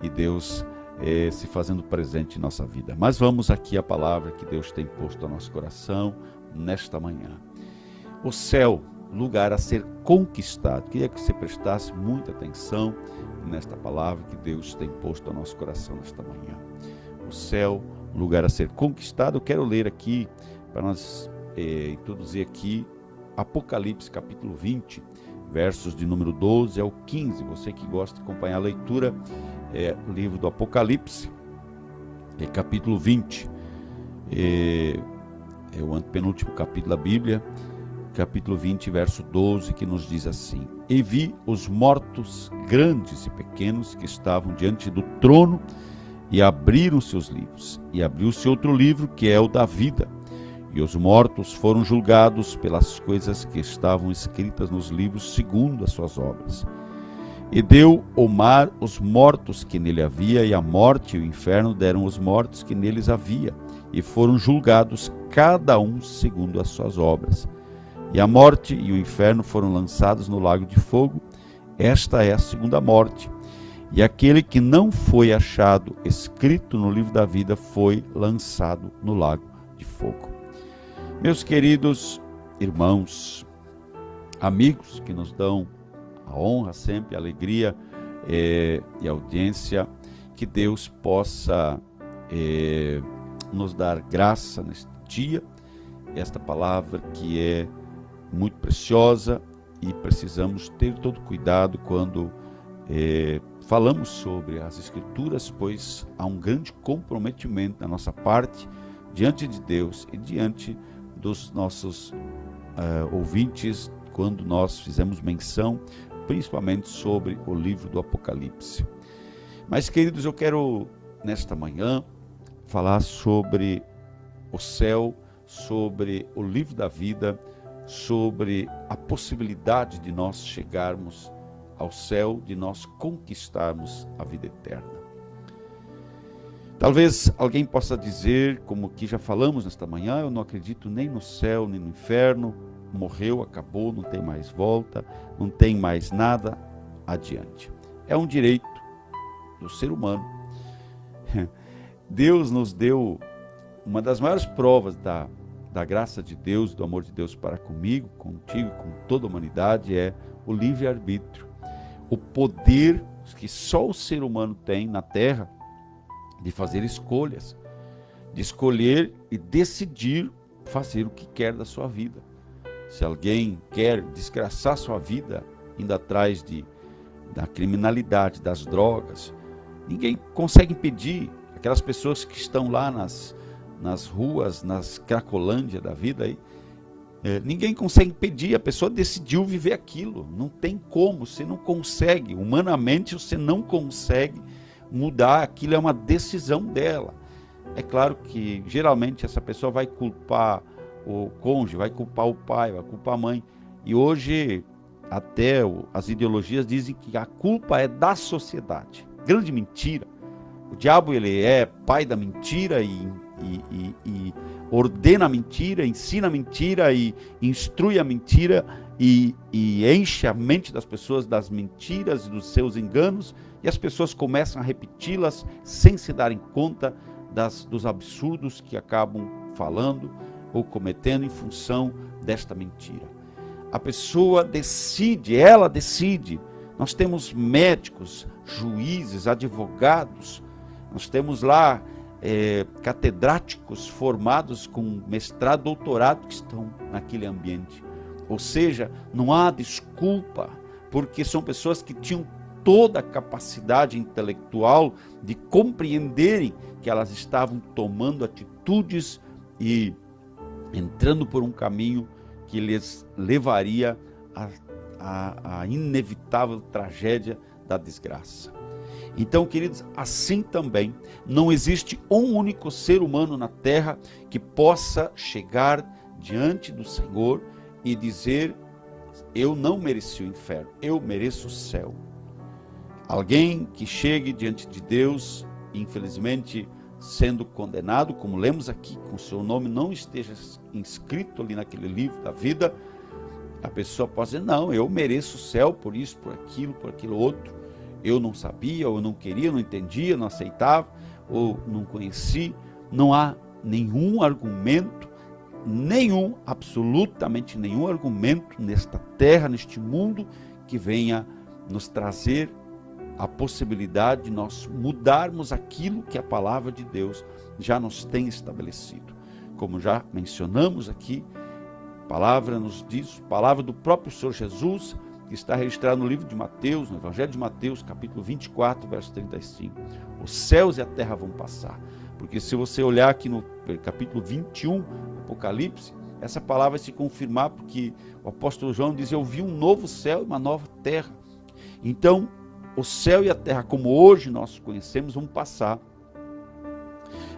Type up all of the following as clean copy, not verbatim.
e Deus se fazendo presente em nossa vida. Mas vamos aqui à palavra que Deus tem posto ao nosso coração nesta manhã. O céu, lugar a ser conquistado. Queria que você prestasse muita atenção nesta palavra que Deus tem posto ao nosso coração nesta manhã. O céu, lugar a ser conquistado. Eu quero ler aqui, para nós introduzir aqui, Apocalipse capítulo 20, versos de número 12 ao 15. Você que gosta de acompanhar a leitura, o livro do Apocalipse, capítulo 20, é o antepenúltimo capítulo da Bíblia, capítulo 20, verso 12, que nos diz assim: E vi os mortos, grandes e pequenos, que estavam diante do trono, e abriram seus livros. E abriu-se outro livro, que é o da vida. E os mortos foram julgados pelas coisas que estavam escritas nos livros, segundo as suas obras. E deu o mar os mortos que nele havia, e a morte e o inferno deram os mortos que neles havia, e foram julgados cada um segundo as suas obras. E a morte e o inferno foram lançados no lago de fogo. Esta é a segunda morte. E aquele que não foi achado escrito no livro da vida foi lançado no lago de fogo. Meus queridos irmãos, amigos que nos dão a honra sempre, a alegria e a audiência, que Deus possa nos dar graça neste dia, esta palavra que é muito preciosa, e precisamos ter todo cuidado quando falamos sobre as Escrituras, pois há um grande comprometimento da nossa parte diante de Deus e diante dos nossos ouvintes, quando nós fizemos menção principalmente sobre o livro do Apocalipse. Mas, queridos, eu quero nesta manhã falar sobre o céu, sobre o livro da vida, sobre a possibilidade de nós chegarmos ao céu, de nós conquistarmos a vida eterna. Talvez alguém possa dizer, como que já falamos nesta manhã, eu não acredito nem no céu, nem no inferno, morreu, acabou, não tem mais volta, não tem mais nada adiante. É um direito do ser humano. Deus nos deu uma das maiores provas da graça de Deus, do amor de Deus para comigo, contigo, com toda a humanidade, é o livre-arbítrio. O poder que só o ser humano tem na Terra de fazer escolhas, de escolher e decidir fazer o que quer da sua vida. Se alguém quer desgraçar sua vida, indo atrás da criminalidade, das drogas, ninguém consegue impedir. Aquelas pessoas que estão lá nas ruas, nas cracolândias da vida aí, ninguém consegue impedir, a pessoa decidiu viver aquilo, não tem como, você não consegue, humanamente você não consegue mudar, aquilo é uma decisão dela. É claro que geralmente essa pessoa vai culpar o cônjuge, vai culpar o pai, vai culpar a mãe, e hoje até as ideologias dizem que a culpa é da sociedade. Grande mentira. O diabo, ele é pai da mentira e ordena a mentira, ensina a mentira e instrui a mentira e enche a mente das pessoas das mentiras e dos seus enganos, e as pessoas começam a repeti-las sem se darem conta dos absurdos que acabam falando ou cometendo em função desta mentira. A pessoa decide, ela decide. Nós temos médicos, juízes, advogados, nós temos lá catedráticos formados com mestrado, doutorado, que estão naquele ambiente. Ou seja, não há desculpa, porque são pessoas que tinham toda a capacidade intelectual de compreenderem que elas estavam tomando atitudes e entrando por um caminho que lhes levaria à inevitável tragédia da desgraça. Então, queridos, assim também não existe um único ser humano na terra que possa chegar diante do Senhor e dizer: eu não mereci o inferno, eu mereço o céu. Alguém que chegue diante de Deus, infelizmente sendo condenado, como lemos aqui, com o seu nome não esteja inscrito ali naquele livro da vida, a pessoa pode dizer: não, eu mereço o céu por isso, por aquilo outro. eu não sabia, ou eu não queria, não entendia, não aceitava, ou não conheci. Não há nenhum argumento, absolutamente nenhum argumento nesta terra, neste mundo, que venha nos trazer a possibilidade de nós mudarmos aquilo que a palavra de Deus já nos tem estabelecido. Como já mencionamos aqui, a palavra nos diz, palavra do próprio Senhor Jesus, que está registrado no livro de Mateus, no Evangelho de Mateus, capítulo 24, verso 35. Os céus e a terra vão passar. Porque se você olhar aqui no capítulo 21, Apocalipse, essa palavra vai se confirmar, porque o apóstolo João diz: eu vi um novo céu e uma nova terra. Então, o céu e a terra, como hoje nós conhecemos, vão passar.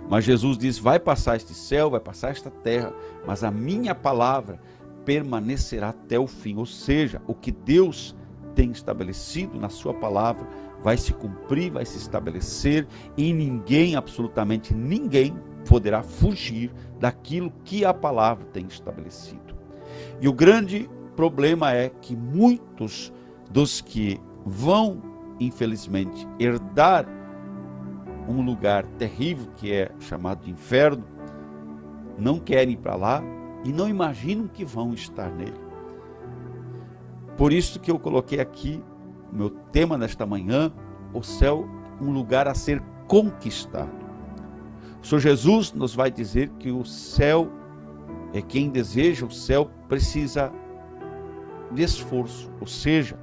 Mas Jesus diz: vai passar este céu, vai passar esta terra, mas a minha palavra permanecerá até o fim. Ou seja, o que Deus tem estabelecido na sua palavra vai se cumprir, vai se estabelecer, e ninguém, absolutamente ninguém, poderá fugir daquilo que a palavra tem estabelecido. E o grande problema é que muitos dos que vão, infelizmente, herdar um lugar terrível que é chamado de inferno, não querem ir para lá e não imaginam que vão estar nele. Por isso que eu coloquei aqui o meu tema nesta manhã: o céu, um lugar a ser conquistado. O Senhor Jesus nos vai dizer que o céu, quem deseja o céu precisa de esforço, ou seja,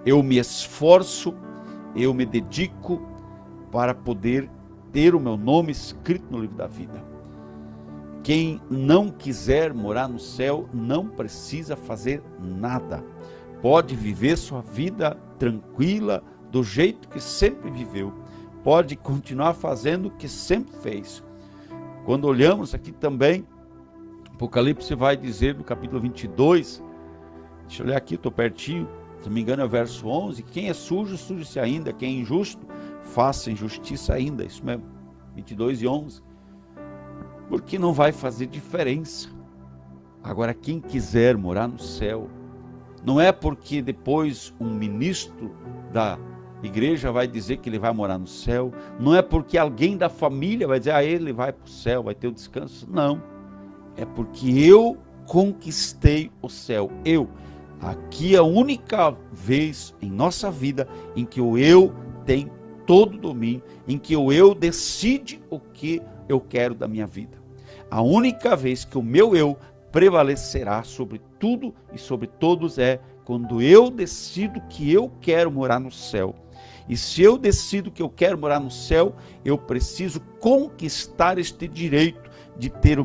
eu me esforço, eu me dedico para poder ter o meu nome escrito no livro da vida. Quem não quiser morar no céu não precisa fazer nada. Pode viver sua vida tranquila, do jeito que sempre viveu. Pode continuar fazendo o que sempre fez. Quando olhamos aqui também, Apocalipse vai dizer no capítulo 22, deixa eu olhar aqui, estou pertinho, se não me engano é o verso 11, quem é sujo, suje-se ainda, quem é injusto, faça injustiça ainda, isso mesmo, 22 e 11, porque não vai fazer diferença. Agora, quem quiser morar no céu, não é porque depois um ministro da igreja vai dizer que ele vai morar no céu, não é porque alguém da família vai dizer, ele vai para o céu, vai ter o descanso, não, é porque eu conquistei o céu, aqui é a única vez em nossa vida em que o eu tem todo o domínio, em que o eu decide o que eu quero da minha vida. A única vez que o meu eu prevalecerá sobre tudo e sobre todos é quando eu decido que eu quero morar no céu. E se eu decido que eu quero morar no céu, eu preciso conquistar este direito de ter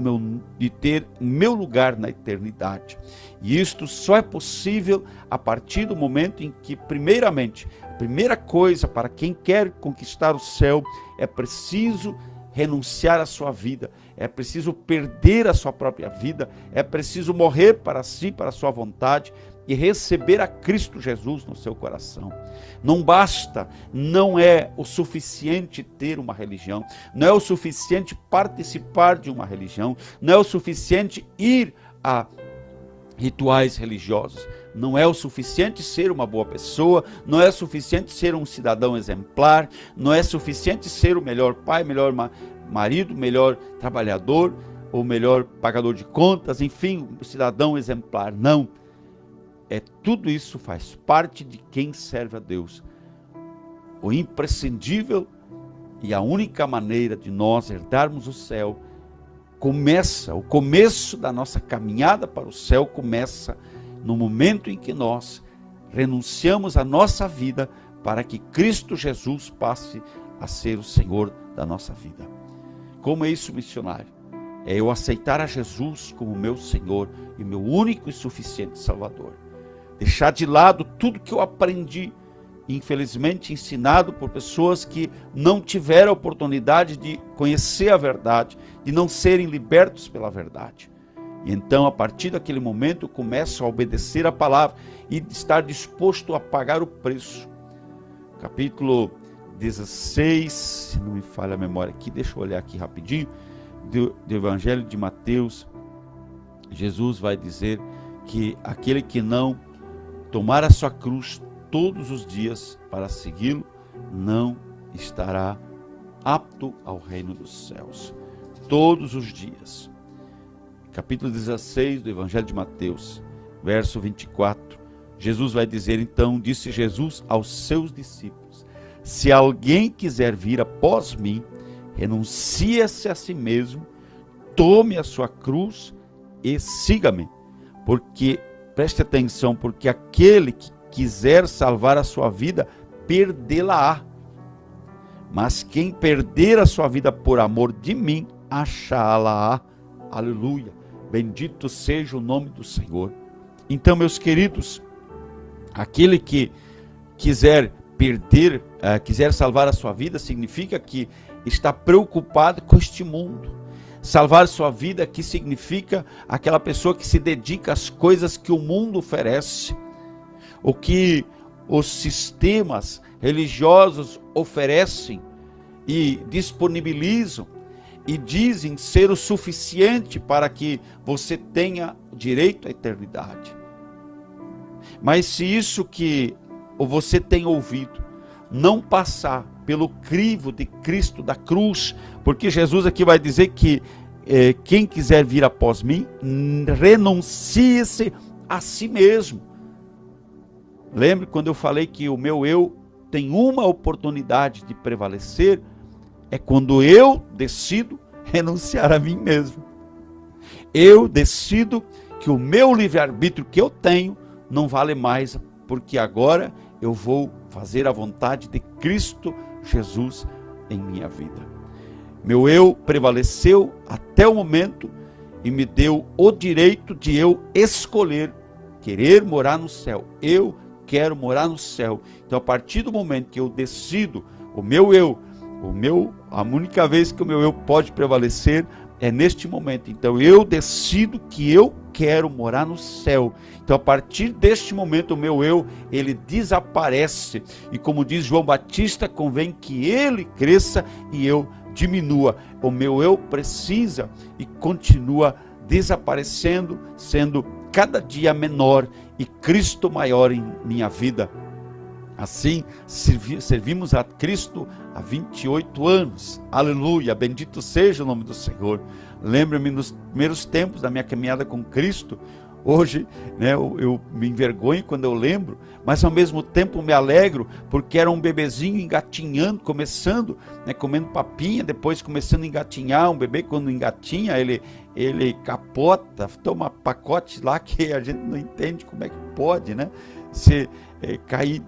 meu lugar na eternidade. E isto só é possível a partir do momento em que, primeiramente, a primeira coisa para quem quer conquistar o céu é preciso renunciar à sua vida, é preciso perder a sua própria vida, é preciso morrer para si, para a sua vontade, e receber a Cristo Jesus no seu coração. Não basta, não é o suficiente ter uma religião, não é o suficiente participar de uma religião, não é o suficiente ir a rituais religiosos, não é o suficiente ser uma boa pessoa, não é o suficiente ser um cidadão exemplar, não é suficiente ser o melhor pai, melhor marido, melhor trabalhador, ou melhor pagador de contas, enfim, um cidadão exemplar, não. Tudo isso faz parte de quem serve a Deus. O imprescindível e a única maneira de nós herdarmos o céu o começo da nossa caminhada para o céu começa no momento em que nós renunciamos à nossa vida para que Cristo Jesus passe a ser o Senhor da nossa vida. Como é isso, missionário? É eu aceitar a Jesus como meu Senhor e meu único e suficiente Salvador. Deixar de lado tudo que eu aprendi, infelizmente ensinado por pessoas que não tiveram a oportunidade de conhecer a verdade, de não serem libertos pela verdade. E então, a partir daquele momento, eu começo a obedecer a palavra e estar disposto a pagar o preço. Capítulo 16, se não me falha a memória aqui, deixa eu olhar aqui rapidinho, do Evangelho de Mateus, Jesus vai dizer que aquele que não tomar a sua cruz todos os dias para segui-lo, não estará apto ao reino dos céus. Todos os dias. Capítulo 16 do Evangelho de Mateus, verso 24. Jesus vai dizer então, disse Jesus aos seus discípulos: se alguém quiser vir após mim, renuncie-se a si mesmo, tome a sua cruz e siga-me. Porque, preste atenção, porque aquele que quiser salvar a sua vida, perdê-la-á. Mas quem perder a sua vida por amor de mim, achá-la-á. Aleluia. Bendito seja o nome do Senhor. Então, meus queridos, aquele que quiser quiser salvar a sua vida, significa que está preocupado com este mundo. Salvar sua vida aqui significa aquela pessoa que se dedica às coisas que o mundo oferece, o que os sistemas religiosos oferecem e disponibilizam e dizem ser o suficiente para que você tenha direito à eternidade. Mas se isso que você tem ouvido não passar pelo crivo de Cristo da cruz, porque Jesus aqui vai dizer que quem quiser vir após mim, renuncie-se a si mesmo. Lembre quando eu falei que o meu eu tem uma oportunidade de prevalecer, é quando eu decido renunciar a mim mesmo. Eu decido que o meu livre-arbítrio que eu tenho não vale mais, porque agora eu vou fazer a vontade de Cristo Jesus em minha vida. Meu eu prevaleceu até o momento e me deu o direito de eu escolher querer morar no céu. Eu quero morar no céu. Então, a partir do momento que eu decido, a única vez que o meu eu pode prevalecer é neste momento. Então, eu decido que eu quero morar no céu. Então, a partir deste momento, o meu eu, ele desaparece. E como diz João Batista, convém que ele cresça e eu diminua. O meu eu precisa e continua desaparecendo, sendo cada dia menor e Cristo maior em minha vida. Assim, servimos a Cristo há 28 anos. Aleluia, bendito seja o nome do Senhor. Lembro-me nos primeiros tempos da minha caminhada com Cristo. Hoje, eu me envergonho quando eu lembro, mas ao mesmo tempo me alegro, porque era um bebezinho engatinhando, começando, comendo papinha, depois começando a engatinhar. Um bebê, quando engatinha, ele capota, toma pacote lá que a gente não entende como é que pode, se cair,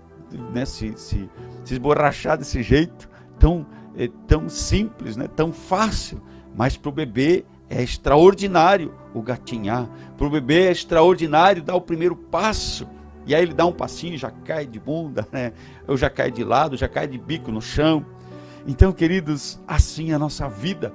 se esborrachar desse jeito, tão simples, tão fácil, mas para o bebê é extraordinário o gatinhar. Para o bebê é extraordinário dar o primeiro passo. E aí ele dá um passinho e já cai de bunda, ou já cai de lado, já cai de bico no chão. Então, queridos, assim é a nossa vida.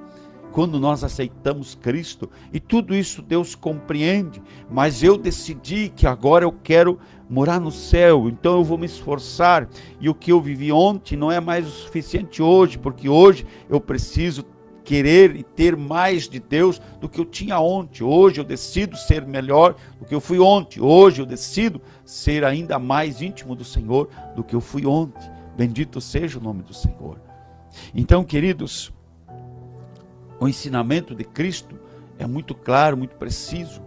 Quando nós aceitamos Cristo, e tudo isso Deus compreende, mas eu decidi que agora eu quero morar no céu, então eu vou me esforçar, e o que eu vivi ontem não é mais o suficiente hoje, porque hoje eu preciso querer e ter mais de Deus do que eu tinha ontem. Hoje eu decido ser melhor do que eu fui ontem. Hoje eu decido ser ainda mais íntimo do Senhor do que eu fui ontem. Bendito seja o nome do Senhor. Então, queridos, o ensinamento de Cristo é muito claro, muito preciso.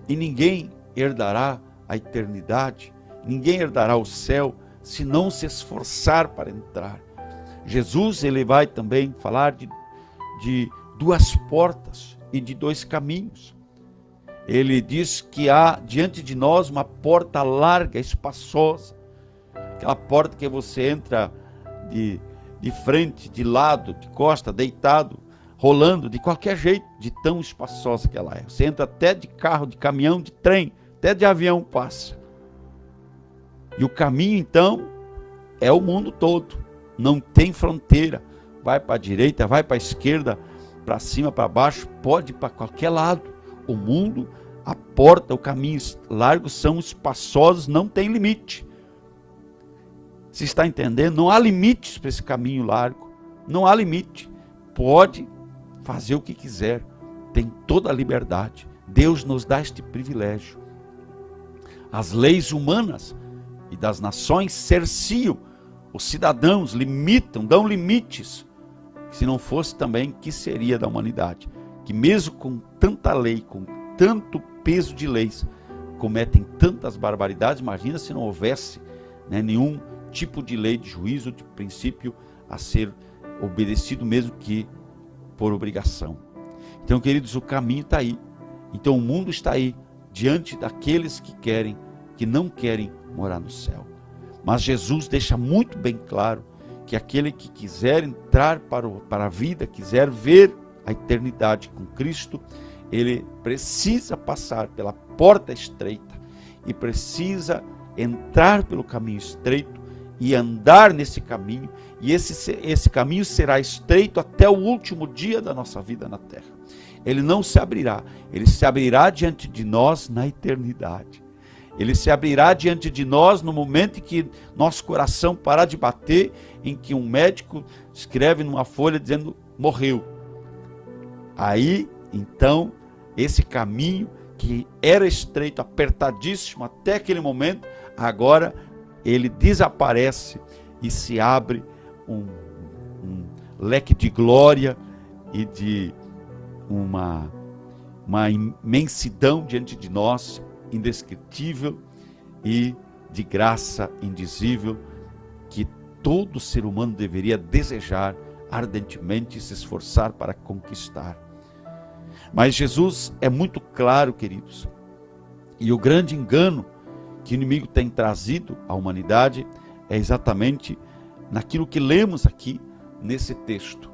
E ninguém herdará a eternidade, ninguém herdará o céu se não se esforçar para entrar. Jesus, ele vai também falar de duas portas e de dois caminhos. Ele diz que há diante de nós uma porta larga, espaçosa, aquela porta que você entra de frente, de lado, de costa, deitado, rolando, de qualquer jeito, de tão espaçosa que ela é. Você entra até de carro, de caminhão, de trem, até de avião passa. E o caminho, então, é o mundo todo, não tem fronteira. Vai para a direita, vai para a esquerda, para cima, para baixo, pode ir para qualquer lado. O mundo, a porta, o caminho largo são espaçosos, não tem limite. Você está entendendo? Não há limites para esse caminho largo, não há limite. Pode fazer o que quiser, tem toda a liberdade. Deus nos dá este privilégio. As leis humanas e das nações cerciam os cidadãos, limitam, dão limites. Se não fosse também, que seria da humanidade? Que mesmo com tanta lei, com tanto peso de leis, cometem tantas barbaridades. Imagina se não houvesse, né, nenhum tipo de lei, de juízo, de princípio a ser obedecido, mesmo que por obrigação. Então, queridos, o caminho está aí. Então o mundo está aí, diante daqueles que não querem morar no céu. Mas Jesus deixa muito bem claro que aquele que quiser entrar para a vida, quiser ver a eternidade com Cristo, ele precisa passar pela porta estreita e precisa entrar pelo caminho estreito e andar nesse caminho, e esse caminho será estreito até o último dia da nossa vida na terra. Ele não se abrirá, ele se abrirá diante de nós na eternidade. Ele se abrirá diante de nós no momento em que nosso coração parar de bater, em que um médico escreve numa folha dizendo morreu. Aí, então, esse caminho que era estreito, apertadíssimo até aquele momento, agora ele desaparece e se abre um leque de glória e de uma imensidão diante de nós, indescritível e de graça indizível, que todo ser humano deveria desejar ardentemente e se esforçar para conquistar. Mas Jesus é muito claro, queridos, e o grande engano que o inimigo tem trazido à humanidade é exatamente naquilo que lemos aqui nesse texto,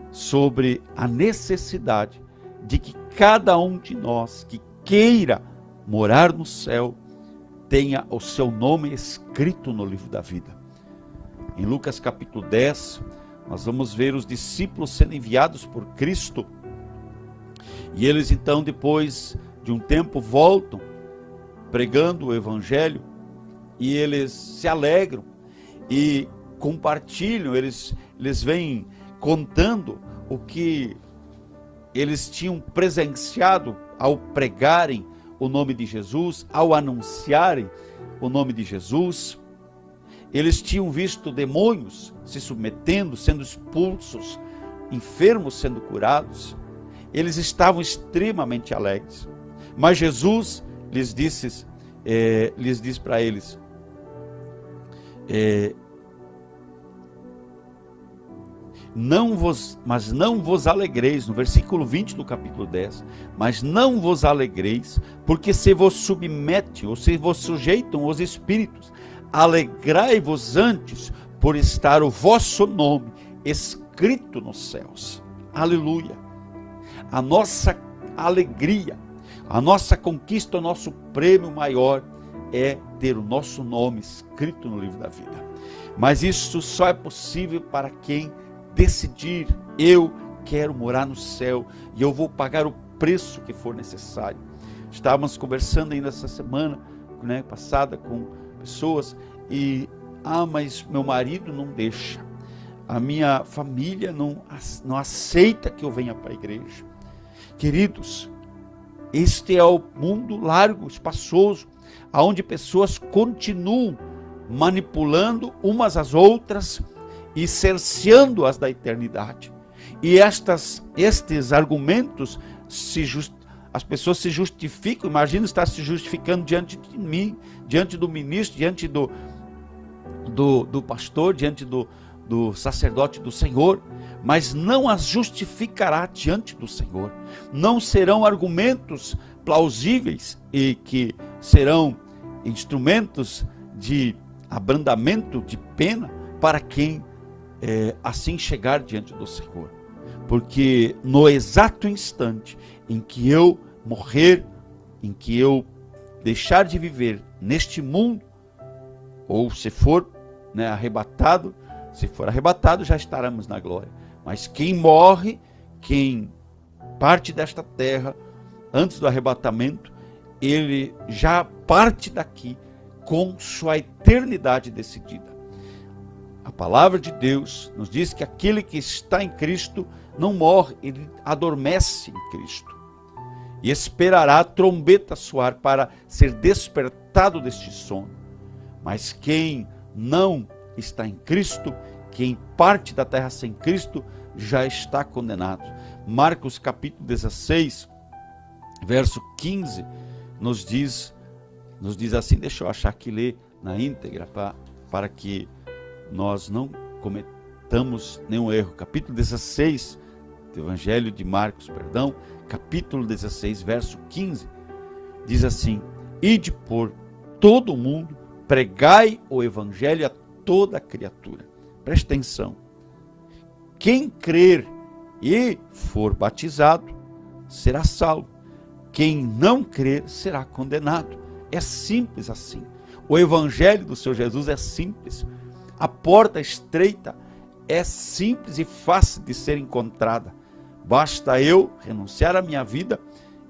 sobre a necessidade de que cada um de nós que queira morar no céu tenha o seu nome escrito no livro da vida. Em Lucas capítulo 10, nós vamos ver os discípulos sendo enviados por Cristo, e eles então, depois de um tempo, voltam pregando o evangelho, e eles se alegram e compartilham, eles vêm contando o que eles tinham presenciado ao pregarem o nome de Jesus, ao anunciarem o nome de Jesus. Eles tinham visto demônios se submetendo, sendo expulsos, enfermos sendo curados. Eles estavam extremamente alegres. Mas Jesus lhes disse para eles, mas não vos alegreis, no versículo 20 do capítulo 10, mas não vos alegreis, porque se vos submetem, ou se vos sujeitam os espíritos, alegrai-vos antes por estar o vosso nome escrito nos céus. Aleluia! A nossa alegria, a nossa conquista, o nosso prêmio maior é ter o nosso nome escrito no livro da vida. Mas isso só é possível para quem decidir: eu quero morar no céu e eu vou pagar o preço que for necessário. Estávamos conversando ainda essa semana, né, passada, com pessoas e mas meu marido não deixa, a minha família não aceita que eu venha para a igreja. Queridos, este é o mundo largo, espaçoso, onde pessoas continuam manipulando umas às outras e cerceando-as da eternidade. E estes argumentos, as pessoas se justificam. Imagina estar se justificando diante de mim, diante do ministro, diante do pastor, diante do sacerdote do Senhor, mas não as justificará diante do Senhor. Não serão argumentos plausíveis e que serão instrumentos de abrandamento de pena para quem assim chegar diante do Senhor. Porque no exato instante em que eu morrer, em que eu deixar de viver neste mundo, ou se for arrebatado, se for arrebatado, já estaremos na glória. Mas quem morre, quem parte desta terra antes do arrebatamento, ele já parte daqui com sua eternidade decidida. A palavra de Deus nos diz que aquele que está em Cristo não morre, ele adormece em Cristo e esperará a trombeta soar para ser despertado deste sono. Mas quem não está em Cristo, quem parte da terra sem Cristo, já está condenado. Marcos capítulo 16, verso 15, nos diz assim, deixa eu achar aqui, ler na íntegra, para que nós não cometamos nenhum erro. Capítulo 16, do Evangelho de Marcos, capítulo 16, verso 15, diz assim: ide por todo o mundo, pregai o Evangelho a toda criatura. Preste atenção. Quem crer e for batizado será salvo. Quem não crer será condenado. É simples assim. O Evangelho do Senhor Jesus é simples. A porta estreita é simples e fácil de ser encontrada. Basta eu renunciar à minha vida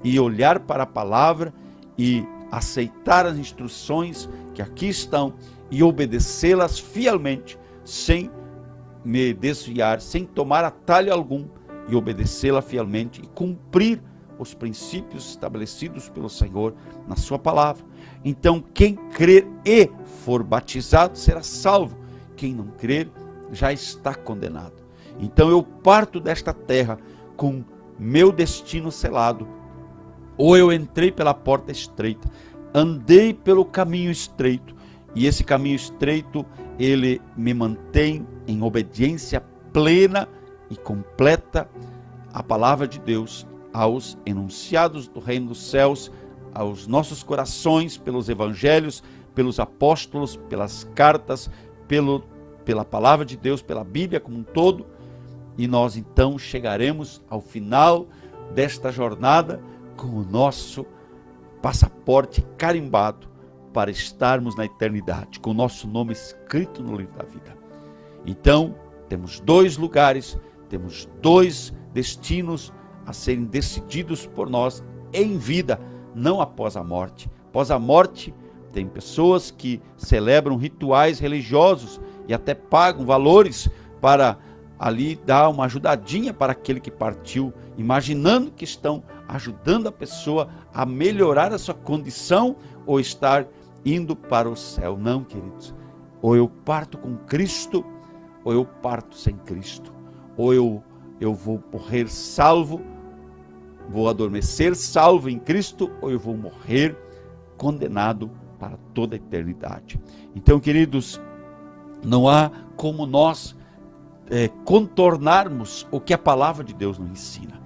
e olhar para a palavra e aceitar as instruções que aqui estão e obedecê-las fielmente, sem me desviar, sem tomar atalho algum, e obedecê-la fielmente e cumprir os princípios estabelecidos pelo Senhor na sua palavra. Então, quem crer e for batizado será salvo. Quem não crer já está condenado. Então eu parto desta terra com meu destino selado. Ou eu entrei pela porta estreita, andei pelo caminho estreito, e esse caminho estreito, ele me mantém em obediência plena e completa à palavra de Deus, aos enunciados do reino dos céus, aos nossos corações, pelos evangelhos, pelos apóstolos, pelas cartas, pela palavra de Deus, pela Bíblia como um todo, e nós então chegaremos ao final desta jornada com o nosso passaporte carimbado para estarmos na eternidade, com o nosso nome escrito no livro da vida. Então, temos dois lugares, temos dois destinos a serem decididos por nós em vida, não após a morte. Após a morte, tem pessoas que celebram rituais religiosos e até pagam valores para ali dar uma ajudadinha para aquele que partiu, imaginando que estão ajudando a pessoa a melhorar a sua condição ou estar indo para o céu. Não, queridos. Ou eu parto com Cristo, ou eu parto sem Cristo. Ou eu vou morrer salvo, vou adormecer salvo em Cristo, ou eu vou morrer condenado para toda a eternidade. Então, queridos, não há como nós contornarmos o que a palavra de Deus nos ensina.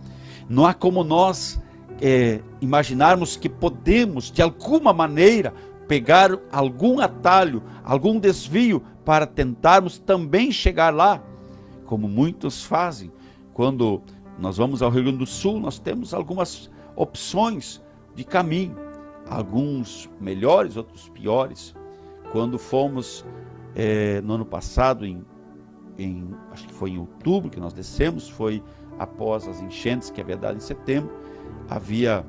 Não há como nós imaginarmos que podemos, de alguma maneira, pegar algum atalho, algum desvio para tentarmos também chegar lá, como muitos fazem. Quando nós vamos ao Rio Grande do Sul, nós temos algumas opções de caminho, alguns melhores, outros piores. Quando fomos no ano passado, acho que foi em outubro que nós descemos, foi após as enchentes que havia dado em setembro, havia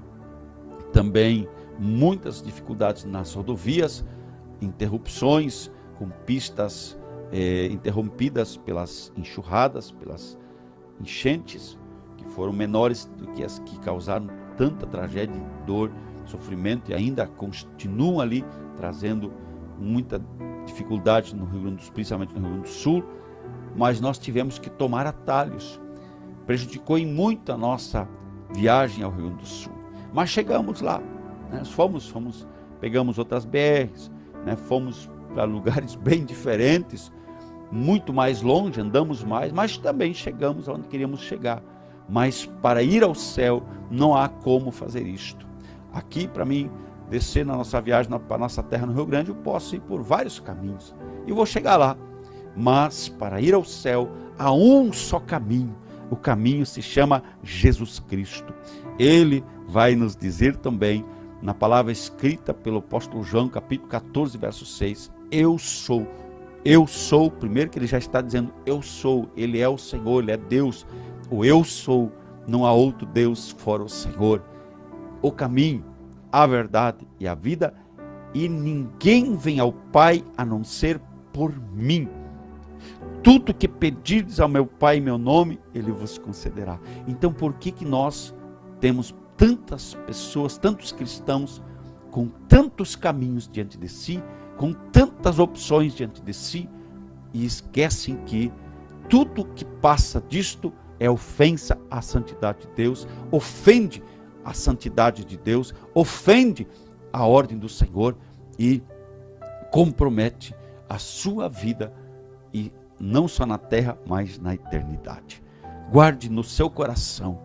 também muitas dificuldades nas rodovias, interrupções, com pistas interrompidas pelas enxurradas, pelas enchentes, que foram menores do que as que causaram tanta tragédia, dor, sofrimento, e ainda continuam ali trazendo muita dificuldade no Rio Grande do Sul, principalmente no Rio Grande do Sul. Mas nós tivemos que tomar atalhos, prejudicou em muito a nossa viagem ao Rio Grande do Sul, mas chegamos lá, né? Pegamos outras BRs, né? Fomos para lugares bem diferentes, muito mais longe, andamos mais, mas também chegamos onde queríamos chegar. Mas para ir ao céu não há como fazer isto. Aqui, para mim descer na nossa viagem para a nossa terra no Rio Grande, eu posso ir por vários caminhos e vou chegar lá. Mas para ir ao céu há um só caminho. O caminho se chama Jesus Cristo. Ele vai nos dizer também, na palavra escrita pelo apóstolo João, capítulo 14, verso 6, eu sou, primeiro que ele já está dizendo, eu sou, ele é o Senhor, ele é Deus, o eu sou, não há outro Deus fora o Senhor. O caminho, a verdade e a vida, e ninguém vem ao Pai a não ser por mim. Tudo que pedirdes ao meu Pai em meu nome, Ele vos concederá. Então, por que nós temos tantas pessoas, tantos cristãos, com tantos caminhos diante de si, com tantas opções diante de si, e esquecem que tudo que passa disto é ofensa à santidade de Deus, ofende a santidade de Deus, ofende a ordem do Senhor e compromete a sua vida, e não só na terra, mas na eternidade. Guarde no seu coração.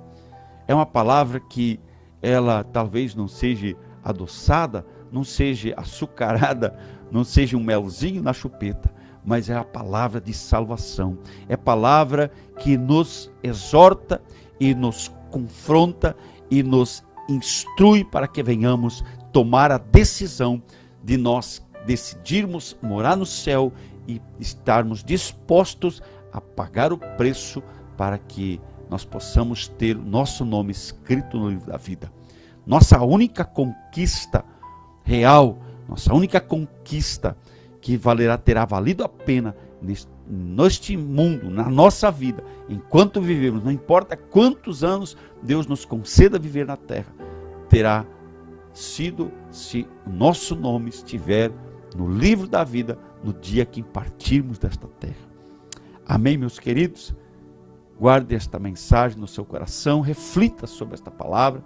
É uma palavra que ela talvez não seja adoçada, não seja açucarada, não seja um melzinho na chupeta, mas é a palavra de salvação. É a palavra que nos exorta e nos confronta e nos instrui para que venhamos tomar a decisão de nós decidirmos morar no céu e estarmos dispostos a pagar o preço para que nós possamos ter nosso nome escrito no livro da vida. Nossa única conquista real, nossa única conquista que terá valido a pena neste mundo, na nossa vida, enquanto vivemos, não importa quantos anos Deus nos conceda viver na terra, terá sido se o nosso nome estiver no livro da vida no dia que partirmos desta terra. Amém, meus queridos? Guarde esta mensagem no seu coração, reflita sobre esta palavra,